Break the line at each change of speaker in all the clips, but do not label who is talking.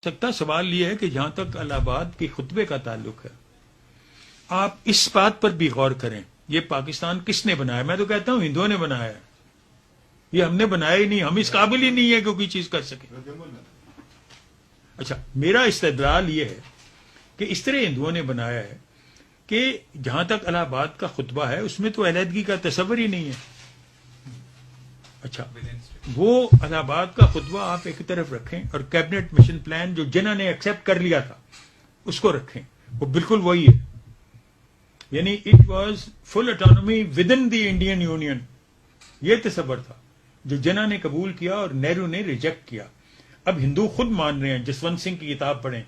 سکتا سوال یہ ہے کہ جہاں تک الہ آباد کے خطبے کا تعلق ہے، آپ اس بات پر بھی غور کریں، یہ پاکستان کس نے بنایا؟ میں تو کہتا ہوں ہندوؤں نے بنایا ہے، یہ ہم نے بنایا ہی نہیں، ہم اس قابل ہی نہیں ہے کہ کوئی چیز کر سکے۔ اچھا، میرا استدلال یہ ہے کہ اس طرح ہندوؤں نے بنایا ہے کہ جہاں تک الہ آباد کا خطبہ ہے اس میں تو علیحدگی کا تصور ہی نہیں ہے۔ اچھا، وہ الہ آباد کا خطبہ آپ ایک طرف رکھیں اور کیبنٹ مشن پلان جو جنہوں نے ایکسپٹ کر لیا تھا اس کو رکھیں، وہ بالکل وہی ہے، یعنی it was full autonomy with in the Indian union, یہ تصور تھا جو جنہوں نے قبول کیا اور نہرو نے ریجیکٹ کیا۔ اب ہندو خود مان رہے ہیں، جسونت سنگھ کی کتاب پڑھیں،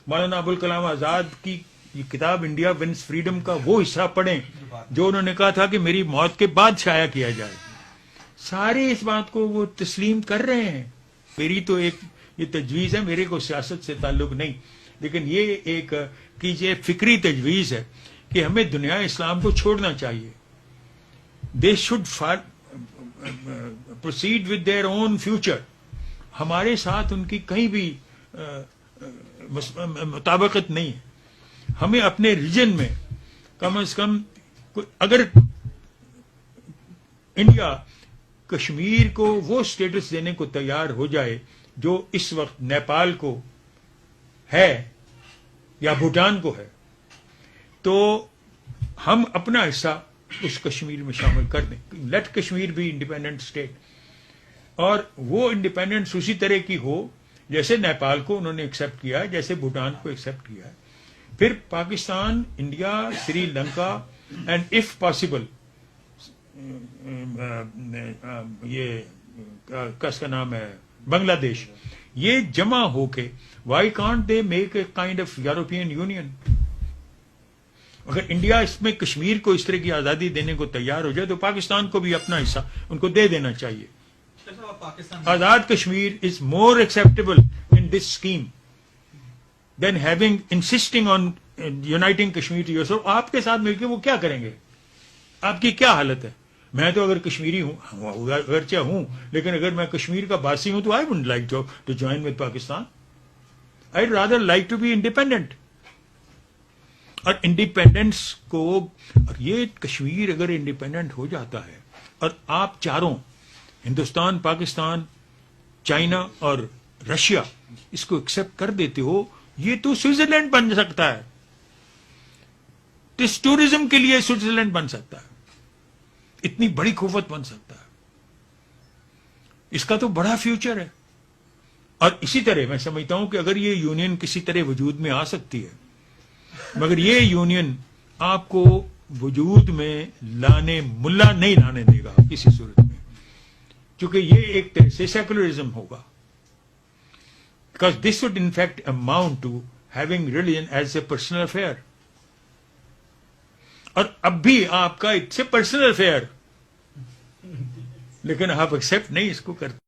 مولانا ابوالکلام آزاد کی یہ کتاب انڈیا ونس فریڈم کا وہ حصہ پڑھیں جو انہوں نے کہا تھا کہ میری موت کے بعد شائع کیا جائے، سارے اس بات کو وہ تسلیم کر رہے ہیں۔ میری تو ایک یہ تجویز ہے، میرے کو سیاست سے تعلق نہیں، لیکن یہ ایک کیجئے فکری تجویز ہے کہ ہمیں دنیا اسلام کو چھوڑنا چاہیے۔ They should proceed with their own future, ہمارے ساتھ ان کی کہیں بھی مطابقت نہیں ہے۔ ہمیں اپنے ریجن میں کم از کم اگر انڈیا کشمیر کو وہ سٹیٹس دینے کو تیار ہو جائے جو اس وقت نیپال کو ہے یا بھوٹان کو ہے، تو ہم اپنا حصہ اس کشمیر میں شامل کر دیں، لیٹ کشمیر بھی انڈیپینڈنٹ اسٹیٹ، اور وہ انڈیپینڈنس اسی طرح کی ہو جیسے نیپال کو انہوں نے ایکسپٹ کیا ہے، جیسے بھوٹان کو ایکسپٹ کیا ہے۔ پھر Pakistan, India, Sri Lanka and if possible یہ کس کا نام ہے بنگلہ دیش، یہ جمع ہو کے why can't they make a kind of European union? اگر انڈیا اس میں کشمیر کو اس طرح کی آزادی دینے کو تیار ہو جائے تو پاکستان کو بھی اپنا حصہ ان کو دے دینا چاہیے۔ Azad Kashmir is more acceptable in this scheme then having insisting on uniting Kashmir to yourself. آپ کے ساتھ مل کے وہ کیا کریں گے؟ آپ کی کیا حالت ہے؟ میں تو اگر کشمیری ہوں، اگرچہ ہوں، لیکن اگر میں کشمیر کا باسی ہوں تو I wouldn't like to join with Pakistan, I rather like to be independent. اور انڈیپینڈنس کو، یہ کشمیر اگر انڈیپینڈنٹ ہو جاتا ہے اور آپ چاروں ہندوستان، پاکستان، چائنا اور رشیا اس کو ایکسپٹ کر دیتے ہو، یہ تو سوئٹزرلینڈ بن سکتا ہے، اس ٹورزم کے لیے سوئٹزرلینڈ بن سکتا ہے، اتنی بڑی قوت بن سکتا ہے، اس کا تو بڑا فیوچر ہے۔ اور اسی طرح میں سمجھتا ہوں کہ اگر یہ یونین کسی طرح وجود میں آ سکتی ہے، مگر یہ یونین آپ کو وجود میں لانے ملا نہیں لانے دے گا کسی صورت میں، کیونکہ یہ ایک طرح سے سیکولرزم ہوگا، because this would in fact amount to having religion as a personal affair, اور اب بھی آپ کا اٹس اے پرسنل افیئر، لیکن آپ ایکسپٹ نہیں اس کو کرتے۔